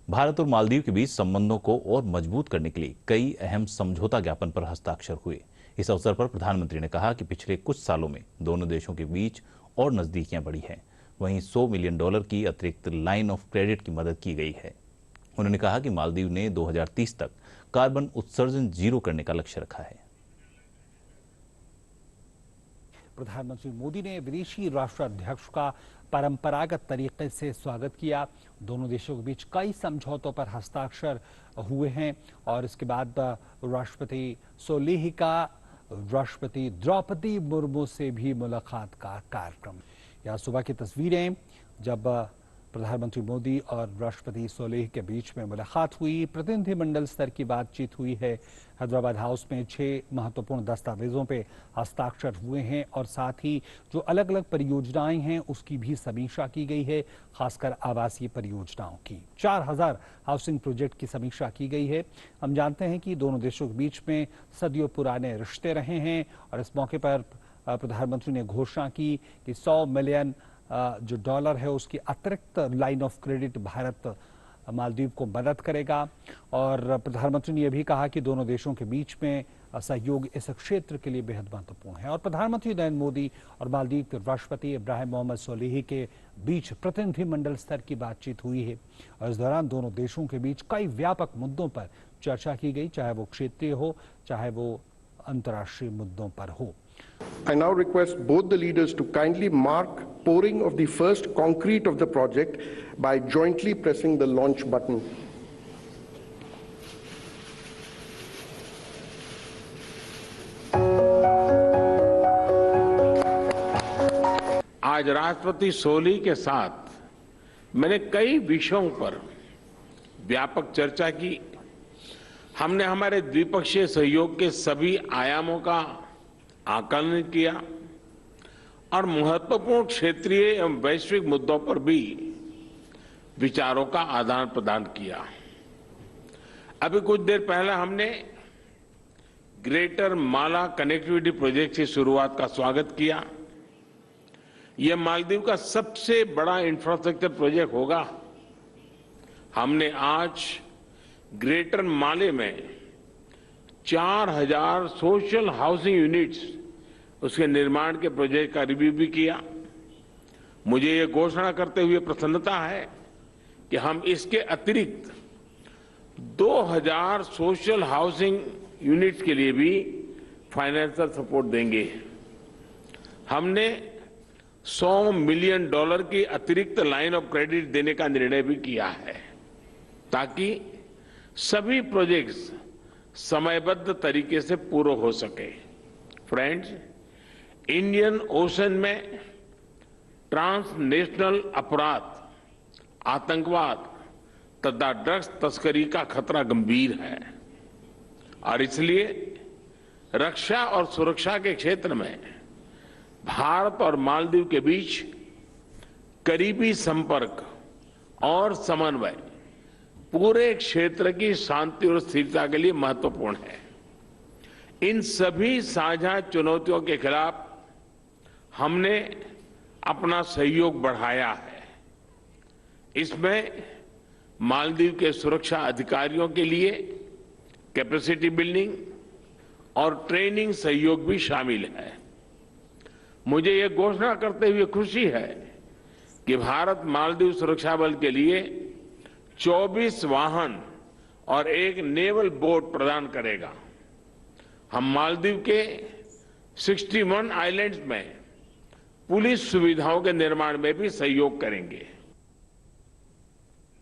भारत और मालदीव के बीच संबंधों को और मजबूत करने के लिए कई अहम समझौता ज्ञापन पर हस्ताक्षर हुए। इस अवसर पर प्रधानमंत्री ने कहा कि पिछले कुछ सालों में दोनों देशों के बीच और नजदीकियां बढ़ी हैं। वहीं $100 मिलियन की अतिरिक्त लाइन ऑफ क्रेडिट की मदद की गई है। उन्होंने कहा कि मालदीव ने 2030 तक कार्बन उत्सर्जन जीरो करने का लक्ष्य रखा है। प्रधानमंत्री मोदी ने विदेशी राष्ट्राध्यक्ष का परंपरागत तरीके से स्वागत किया। दोनों देशों के बीच कई समझौतों पर हस्ताक्षर हुए हैं और इसके बाद राष्ट्रपति सोलिह का राष्ट्रपति द्रौपदी मुर्मू से भी मुलाकात का कार्यक्रम। यह सुबह की तस्वीरें जब प्रधानमंत्री मोदी और राष्ट्रपति सोलिह के बीच में मुलाकात हुई। प्रतिनिधिमंडल स्तर की बातचीत हुई है। हैदराबाद हाउस में 6 महत्वपूर्ण दस्तावेजों पे हस्ताक्षर हुए हैं और साथ ही जो अलग अलग परियोजनाएं हैं उसकी भी समीक्षा की गई है, खासकर आवासीय परियोजनाओं की। 4000 हाउसिंग प्रोजेक्ट की समीक्षा की गई है। हम जानते हैं कि दोनों देशों के बीच में सदियों पुराने रिश्ते रहे हैं और इस मौके पर प्रधानमंत्री ने घोषणा की कि $100 मिलियन जो डॉलर है उसकी अतिरिक्त line of credit Bharat Maldives को मदद करेगा। और प्रधानमंत्री ने यह भी कहा कि दोनों देशों के बीच में सहयोग इस क्षेत्र के लिए बेहद महत्वपूर्ण है। और प्रधानमंत्री नरेंद्र मोदी और मालदीव के राष्ट्रपति इब्राहिम मोहम्मद सोलिह के बीच प्रतिनिधिमंडल स्तर की बातचीत हुई है और इस दौरान दोनों देशों के बीच कई व्यापक मुद्दों पर चर्चा की गई, चाहे वो क्षेत्रीय हो चाहे वो अंतर्राष्ट्रीय मुद्दों पर हो। I now request both the leaders to kindly mark pouring of the first concrete of the project by jointly pressing the launch button. आज राष्ट्रपति सोलिह के साथ मैंने कई विषयों पर व्यापक चर्चा की। हमने हमारे द्विपक्षीय सहयोग के सभी आयामों का आकलन किया और महत्वपूर्ण क्षेत्रीय एवं वैश्विक मुद्दों पर भी विचारों का आदान प्रदान किया। अभी कुछ देर पहले हमने ग्रेटर माला कनेक्टिविटी प्रोजेक्ट की शुरुआत का स्वागत किया। यह मालदीव का सबसे बड़ा इंफ्रास्ट्रक्चर प्रोजेक्ट होगा। हमने आज ग्रेटर माले में 4000 सोशल हाउसिंग यूनिट्स उसके निर्माण के प्रोजेक्ट का रिव्यू भी किया। मुझे ये घोषणा करते हुए प्रसन्नता है कि हम इसके अतिरिक्त 2000 सोशल हाउसिंग यूनिट्स के लिए भी फाइनेंशियल सपोर्ट देंगे। हमने $100 मिलियन की अतिरिक्त लाइन ऑफ क्रेडिट देने का निर्णय भी किया है ताकि सभी प्रोजेक्ट्स समयबद्ध तरीके से पूरे हो सके। फ्रेंड्स, इंडियन ओशन में ट्रांसनेशनल अपराध, आतंकवाद तथा ड्रग्स तस्करी का खतरा गंभीर है और इसलिए रक्षा और सुरक्षा के क्षेत्र में भारत और मालदीव के बीच करीबी संपर्क और समन्वय पूरे क्षेत्र की शांति और स्थिरता के लिए महत्वपूर्ण है। इन सभी साझा चुनौतियों के खिलाफ हमने अपना सहयोग बढ़ाया है। इसमें मालदीव के सुरक्षा अधिकारियों के लिए कैपेसिटी बिल्डिंग और ट्रेनिंग सहयोग भी शामिल है। मुझे ये घोषणा करते हुए खुशी है कि भारत मालदीव सुरक्षा बल के लिए 24 वाहन और एक नेवल बोट प्रदान करेगा। हम मालदीव के 61 आइलैंड्स में पुलिस सुविधाओं के निर्माण में भी सहयोग करेंगे।